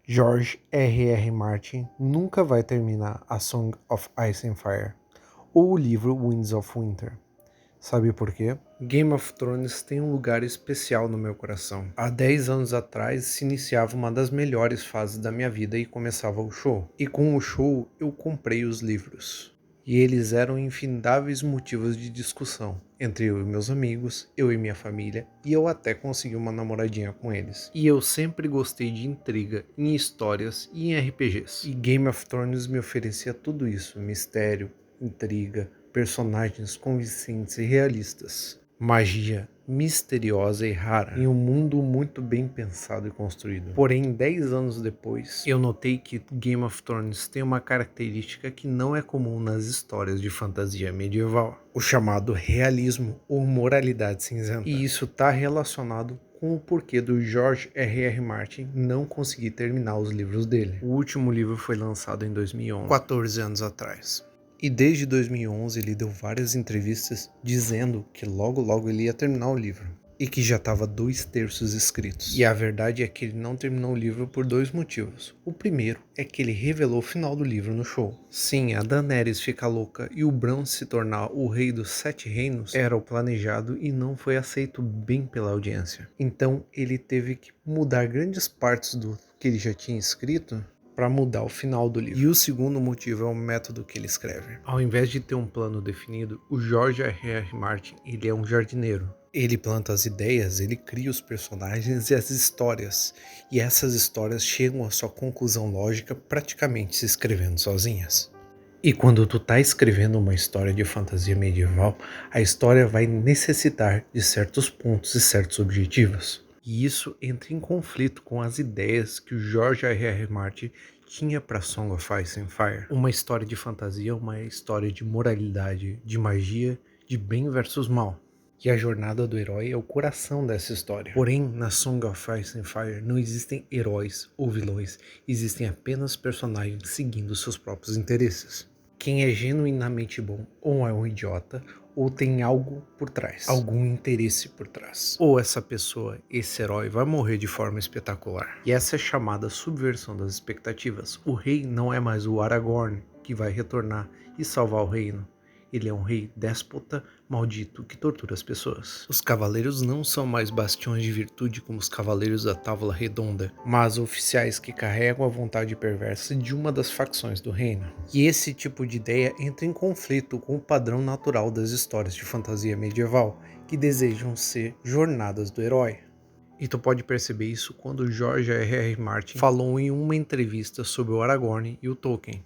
George R.R. Martin nunca vai terminar A Song of Ice and Fire ou o livro Winds of Winter. Sabe por quê? Game of Thrones tem um lugar especial no meu coração. Há 10 anos atrás se iniciava uma das melhores fases da minha vida e começava o show. E com o show eu comprei os livros. E eles eram infindáveis motivos de discussão entre eu e meus amigos, eu e minha família, e eu até consegui uma namoradinha com eles. E eu sempre gostei de intriga em histórias e em RPGs. E Game of Thrones me oferecia tudo isso: mistério, intriga, personagens convincentes e realistas, magia misteriosa e rara, em um mundo muito bem pensado e construído. Porém, 10 anos depois, eu notei que Game of Thrones tem uma característica que não é comum nas histórias de fantasia medieval: o chamado realismo ou moralidade cinzenta. E isso está relacionado com o porquê do George R.R. Martin não conseguir terminar os livros dele. O último livro foi lançado em 2011, 14 anos atrás. E desde 2011 ele deu várias entrevistas dizendo que logo ele ia terminar o livro. E que já estava 2/3 escritos. E a verdade é que ele não terminou o livro por 2 motivos. O primeiro é que ele revelou o final do livro no show. Sim, a Daenerys fica louca e o Bran se tornar o rei dos 7 reinos era o planejado e não foi aceito bem pela audiência. Então ele teve que mudar grandes partes do que ele já tinha escrito para mudar o final do livro. E o segundo motivo é o método que ele escreve. Ao invés de ter um plano definido, o George R.R. Martin, ele é um jardineiro. Ele planta as ideias, ele cria os personagens e as histórias. E essas histórias chegam à sua conclusão lógica praticamente se escrevendo sozinhas. E quando tu tá escrevendo uma história de fantasia medieval, a história vai necessitar de certos pontos e certos objetivos. E isso entra em conflito com as ideias que o George R.R. Martin tinha para Song of Ice and Fire. Uma história de fantasia, uma história de moralidade, de magia, de bem versus mal. E a jornada do herói é o coração dessa história. Porém, na Song of Ice and Fire não existem heróis ou vilões, existem apenas personagens seguindo seus próprios interesses. Quem é genuinamente bom ou é um idiota, ou tem algo por trás, algum interesse por trás. Ou essa pessoa, esse herói, vai morrer de forma espetacular. E essa é chamada subversão das expectativas. O rei não é mais o Aragorn que vai retornar e salvar o reino. Ele é um rei déspota, maldito, que tortura as pessoas. Os cavaleiros não são mais bastiões de virtude como os cavaleiros da Távola Redonda, mas oficiais que carregam a vontade perversa de uma das facções do reino. E esse tipo de ideia entra em conflito com o padrão natural das histórias de fantasia medieval, que desejam ser jornadas do herói. E tu pode perceber isso quando George R.R. Martin falou em uma entrevista sobre o Aragorn e o Tolkien.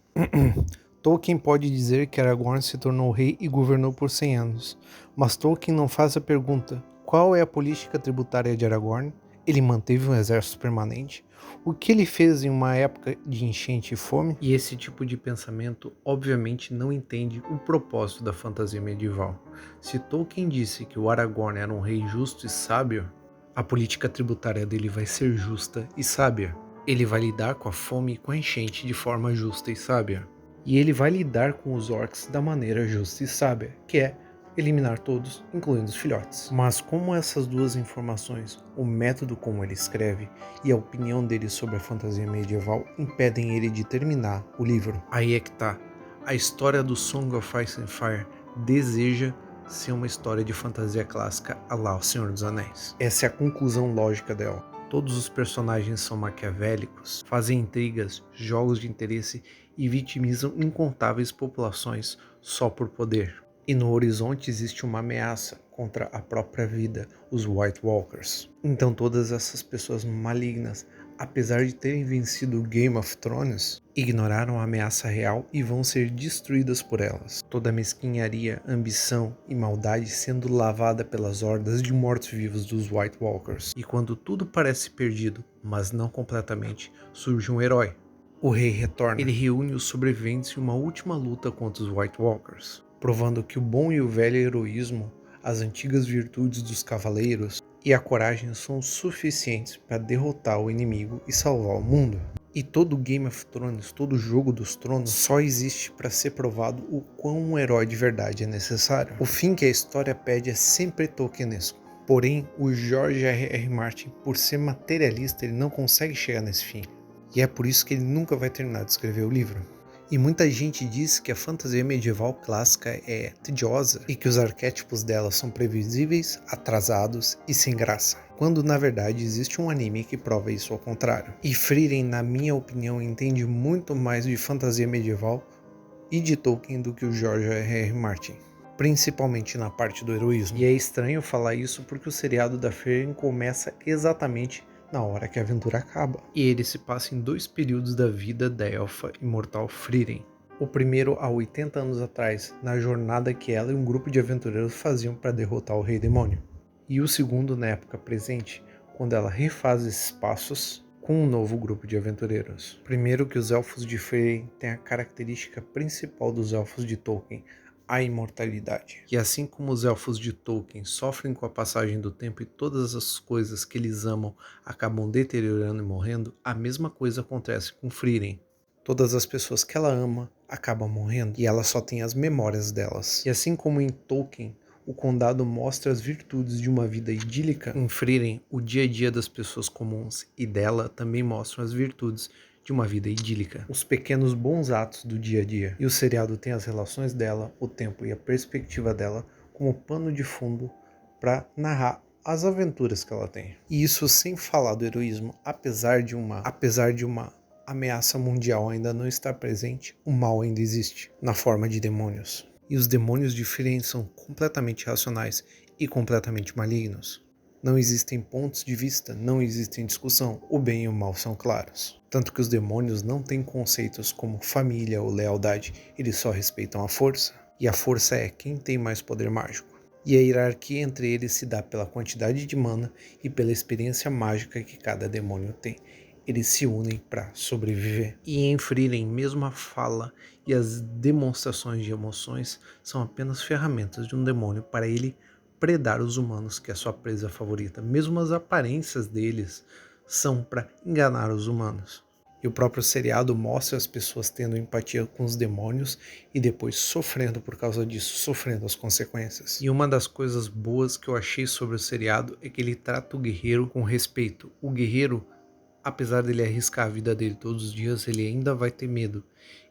Tolkien pode dizer que Aragorn se tornou rei e governou por 100 anos, mas Tolkien não faz a pergunta: qual é a política tributária de Aragorn? Ele manteve um exército permanente? O que ele fez em uma época de enchente e fome? E esse tipo de pensamento obviamente não entende o propósito da fantasia medieval. Se Tolkien disse que o Aragorn era um rei justo e sábio, a política tributária dele vai ser justa e sábia. Ele vai lidar com a fome e com a enchente de forma justa e sábia. E ele vai lidar com os orcs da maneira justa e sábia, que é eliminar todos, incluindo os filhotes. Mas como essas duas informações, o método como ele escreve e a opinião dele sobre a fantasia medieval impedem ele de terminar o livro? Aí é que tá. A história do Song of Ice and Fire deseja ser uma história de fantasia clássica à la O Senhor dos Anéis. Essa é a conclusão lógica dela. Todos os personagens são maquiavélicos, fazem intrigas, jogos de interesse e vitimizam incontáveis populações só por poder. E no horizonte existe uma ameaça contra a própria vida, os White Walkers. Então todas essas pessoas malignas, apesar de terem vencido Game of Thrones, ignoraram a ameaça real e vão ser destruídas por elas. Toda a mesquinharia, ambição e maldade sendo lavada pelas hordas de mortos-vivos dos White Walkers. E quando tudo parece perdido, mas não completamente, surge um herói. O rei retorna. Ele reúne os sobreviventes em uma última luta contra os White Walkers, provando que o bom e o velho heroísmo, as antigas virtudes dos cavaleiros e a coragem são suficientes para derrotar o inimigo e salvar o mundo. E todo Game of Thrones, todo Jogo dos Tronos, só existe para ser provado o quão um herói de verdade é necessário. O fim que a história pede é sempre tolkienesco. Porém, o George R.R. Martin, por ser materialista, ele não consegue chegar nesse fim. E é por isso que ele nunca vai terminar de escrever o livro. E muita gente diz que a fantasia medieval clássica é tediosa e que os arquétipos dela são previsíveis, atrasados e sem graça, quando na verdade existe um anime que prova isso ao contrário. E Frieren, na minha opinião, entende muito mais de fantasia medieval e de Tolkien do que o George R. R. Martin, principalmente na parte do heroísmo. E é estranho falar isso porque o seriado da Frieren começa exatamente na hora que a aventura acaba. E ele se passa em 2 períodos da vida da elfa imortal Frieren. O primeiro há 80 anos atrás, na jornada que ela e um grupo de aventureiros faziam para derrotar o Rei Demônio. E o segundo na época presente, quando ela refaz esses passos com um novo grupo de aventureiros. Primeiro que os elfos de Frieren têm a característica principal dos elfos de Tolkien, a imortalidade. E assim como os elfos de Tolkien sofrem com a passagem do tempo e todas as coisas que eles amam acabam deteriorando e morrendo, a mesma coisa acontece com Frieren. Todas as pessoas que ela ama acabam morrendo e ela só tem as memórias delas. E assim como em Tolkien, o condado mostra as virtudes de uma vida idílica, em Frieren, o dia a dia das pessoas comuns e dela também mostram as virtudes de uma vida idílica, os pequenos bons atos do dia a dia. E o seriado tem as relações dela, o tempo e a perspectiva dela como pano de fundo para narrar as aventuras que ela tem. E isso sem falar do heroísmo, apesar de uma ameaça mundial ainda não estar presente, o mal ainda existe, na forma de demônios. E os demônios de Frieren são completamente racionais e completamente malignos. Não existem pontos de vista, não existe discussão, o bem e o mal são claros. Tanto que os demônios não têm conceitos como família ou lealdade, eles só respeitam a força. E a força é quem tem mais poder mágico. E a hierarquia entre eles se dá pela quantidade de mana e pela experiência mágica que cada demônio tem. Eles se unem para sobreviver. E em Frieren, mesmo a fala e as demonstrações de emoções são apenas ferramentas de um demônio para ele predar os humanos, que é a sua presa favorita. Mesmo as aparências deles são para enganar os humanos. E o próprio seriado mostra as pessoas tendo empatia com os demônios e depois sofrendo por causa disso, sofrendo as consequências. E uma das coisas boas que eu achei sobre o seriado é que ele trata o guerreiro com respeito. O guerreiro, apesar dele arriscar a vida dele todos os dias, ele ainda vai ter medo.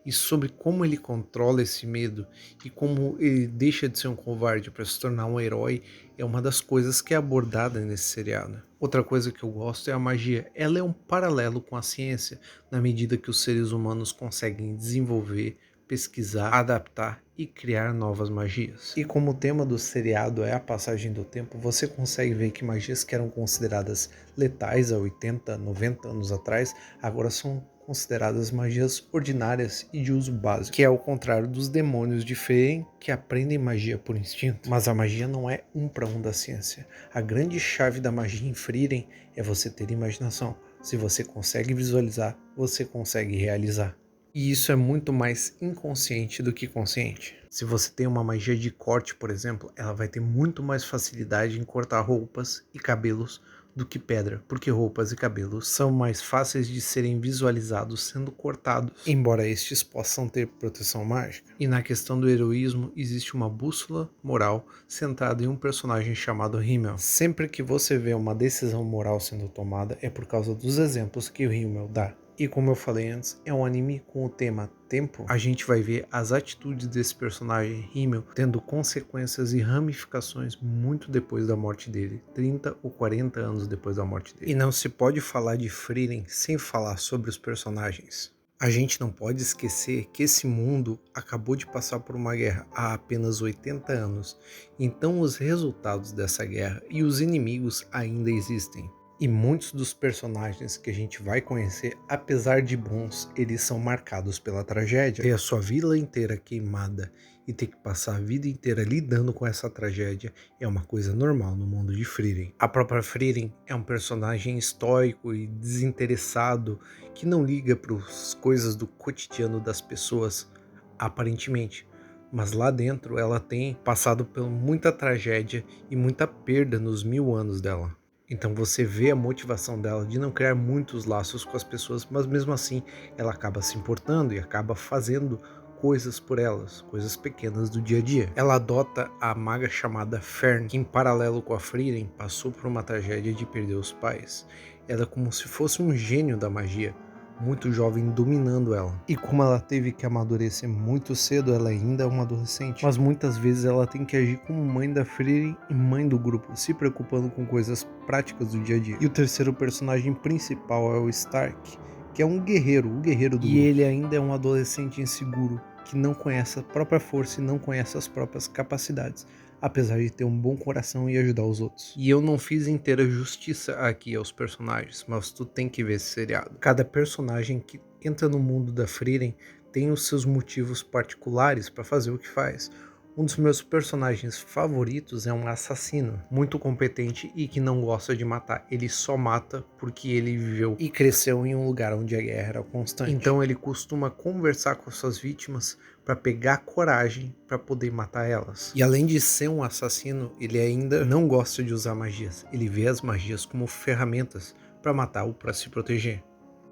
E sobre como ele controla esse medo e como ele deixa de ser um covarde para se tornar um herói é uma das coisas que é abordada nesse seriado. Outra coisa que eu gosto é a magia. Ela é um paralelo com a ciência, na medida que os seres humanos conseguem desenvolver, pesquisar, adaptar e criar novas magias. E como o tema do seriado é a passagem do tempo, você consegue ver que magias que eram consideradas letais há 80, 90 anos atrás, agora são consideradas magias ordinárias e de uso básico, que é ao contrário dos demônios de Frieren, que aprendem magia por instinto. Mas a magia não é um para um da ciência. A grande chave da magia em Frieren é você ter imaginação. Se você consegue visualizar, você consegue realizar. E isso é muito mais inconsciente do que consciente. Se você tem uma magia de corte, por exemplo, ela vai ter muito mais facilidade em cortar roupas e cabelos do que pedra, porque roupas e cabelos são mais fáceis de serem visualizados sendo cortados, embora estes possam ter proteção mágica. E na questão do heroísmo, existe uma bússola moral centrada em um personagem chamado Himmel. Sempre que você vê uma decisão moral sendo tomada, é por causa dos exemplos que o Himmel dá. E como eu falei antes, é um anime com o tema tempo. A gente vai ver as atitudes desse personagem Himmel tendo consequências e ramificações muito depois da morte dele, 30 ou 40 anos depois da morte dele. E não se pode falar de Frieren sem falar sobre os personagens. A gente não pode esquecer que esse mundo acabou de passar por uma guerra há apenas 80 anos, então os resultados dessa guerra e os inimigos ainda existem. E muitos dos personagens que a gente vai conhecer, apesar de bons, eles são marcados pela tragédia. Ter a sua vila inteira queimada e ter que passar a vida inteira lidando com essa tragédia é uma coisa normal no mundo de Frieren. A própria Frieren é um personagem estoico e desinteressado que não liga para as coisas do cotidiano das pessoas, aparentemente. Mas lá dentro ela tem passado por muita tragédia e muita perda nos 1000 anos dela. Então você vê a motivação dela de não criar muitos laços com as pessoas, mas mesmo assim ela acaba se importando e acaba fazendo coisas por elas, coisas pequenas do dia a dia. Ela adota a maga chamada Fern, que em paralelo com a Frieren passou por uma tragédia de perder os pais. Ela é como se fosse um gênio da magia, muito jovem dominando ela. E como ela teve que amadurecer muito cedo, ela ainda é uma adolescente. Mas muitas vezes ela tem que agir como mãe da Frieren e mãe do grupo, se preocupando com coisas práticas do dia a dia. E o terceiro personagem principal é o Stark, que é um guerreiro, o guerreiro do grupo. E ele ainda é um adolescente inseguro, que não conhece a própria força e não conhece as próprias capacidades, apesar de ter um bom coração e ajudar os outros. E eu não fiz inteira justiça aqui aos personagens, mas tu tem que ver esse seriado. Cada personagem que entra no mundo da Frieren tem os seus motivos particulares para fazer o que faz. Um dos meus personagens favoritos é um assassino, muito competente e que não gosta de matar. Ele só mata porque ele viveu e cresceu em um lugar onde a guerra era constante. Então ele costuma conversar com suas vítimas para pegar coragem para poder matar elas. E além de ser um assassino, ele ainda não gosta de usar magias. Ele vê as magias como ferramentas para matar ou para se proteger.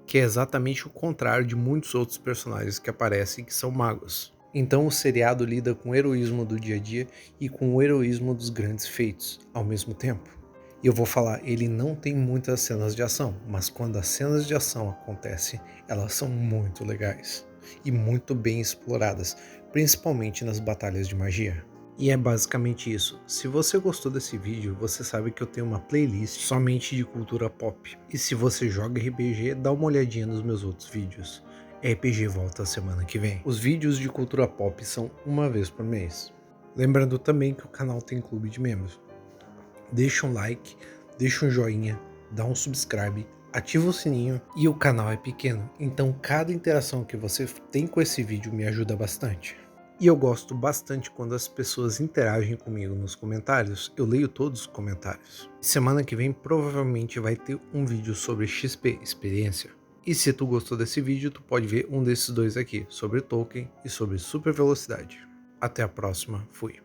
Que é exatamente o contrário de muitos outros personagens que aparecem que são magos. Então o seriado lida com o heroísmo do dia a dia e com o heroísmo dos grandes feitos ao mesmo tempo. E eu vou falar, ele não tem muitas cenas de ação, mas quando as cenas de ação acontecem, elas são muito legais e muito bem exploradas, principalmente nas batalhas de magia. E é basicamente isso. Se você gostou desse vídeo, você sabe que eu tenho uma playlist somente de cultura pop. E se você joga RPG, dá uma olhadinha nos meus outros vídeos. RPG volta semana que vem. Os vídeos de cultura pop são uma vez por mês. Lembrando também que o canal tem clube de membros. Deixa um like, deixa um joinha, dá um subscribe, ativa o sininho e o canal é pequeno, então cada interação que você tem com esse vídeo me ajuda bastante. E eu gosto bastante quando as pessoas interagem comigo nos comentários, eu leio todos os comentários. Semana que vem provavelmente vai ter um vídeo sobre XP, experiência. E se tu gostou desse vídeo, tu pode ver um desses dois aqui, sobre Tolkien e sobre super velocidade. Até a próxima, fui!